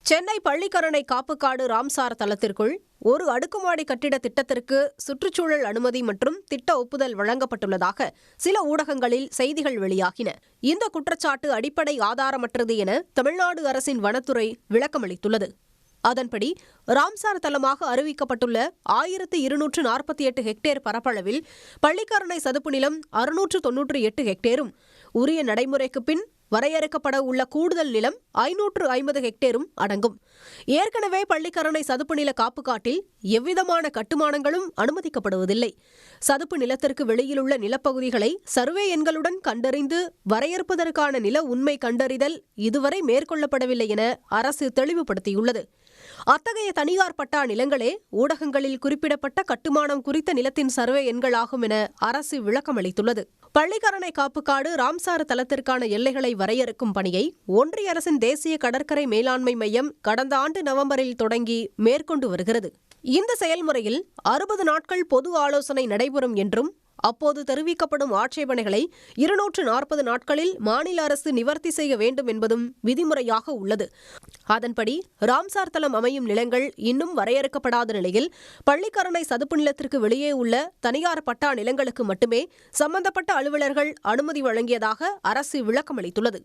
Chennai Pallikaranai காப்புக்காடு Ramsar தளத்திற்குள் ஒரு அடுக்குமாடி கட்டிட திட்டத்திற்கு சுற்றுச்சூழல் அனுமதி மற்றும் திட்ட ஒப்புதல் வழங்கப்பட்டுள்ளதாக சில ஊடகங்களில் செய்திகள் வெளியாகின. இந்த குற்றச்சாட்டு அடிப்படை ஆதாரமற்றது என தமிழ்நாடு அரசின் வனத்துறை விளக்கமளித்துள்ளது. அதன்படி ராம்சார் தளமாக அறிவிக்கப்பட்டுள்ள 1248 ஹெக்டேர் பரப்பளவில் பள்ளிக்கரணை சதுப்பு நிலம் 698 ஹெக்டேரும், உரிய நடைமுறைக்கு பின் வரையறுக்கப்பட உள்ள கூடுதல் நிலம் 550 ஹெக்டேரும் அடங்கும். ஏற்கனவே பள்ளிக்கரணை சதுப்பு நில காப்புக்காட்டில் எவ்விதமான கட்டுமானங்களும் அனுமதிக்கப்படுவதில்லை. சதுப்பு நிலத்திற்கு வெளியிலுள்ள நிலப்பகுதிகளை சர்வே எண்களுடன் கண்டறிந்து வரையறுப்பதற்கான நில உண்மை கண்டறிதல் இதுவரை மேற்கொள்ளப்படவில்லை என அரசு தெளிவுபடுத்தியுள்ளது. அத்தகைய தனியார் பட்டா நிலங்களே ஊடகங்களில் குறிப்பிடப்பட்ட கட்டுமானம் குறித்த நிலத்தின் சர்வே எண்களாகும் என அரசு விளக்கமளித்துள்ளது. பள்ளிக்கரணை காப்புக்காடு ராம்சார் தளத்திற்கான எல்லைகளை வரையறுக்கும் பணியை ஒன்றிய அரசின் தேசிய கடற்கரை மேலாண்மை மையம் கடந்த ஆண்டு நவம்பரில் தொடங்கி மேற்கொண்டு வருகிறது. இந்த செயல்முறையில் 60 நாட்கள் பொது ஆலோசனை நடைபெறும் என்றும், அப்போது தெரிவிக்கப்படும் ஆட்சேபனைகளை 240 நாட்களில் மாநில அரசு நிவர்த்தி செய்ய வேண்டும் என்பதும் விதிமுறையாக உள்ளது. அதன்படி ராம்சார் தளம் அமையும் நிலங்கள் இன்னும் வரையறுக்கப்படாத நிலையில் பள்ளிக்கரணை சதுப்பு நிலத்திற்கு வெளியே உள்ள தனியார் பட்டா நிலங்களுக்கு மட்டுமே சம்பந்தப்பட்ட அலுவலர்கள் அனுமதி வழங்கியதாக அரசு விளக்கமளித்துள்ளது.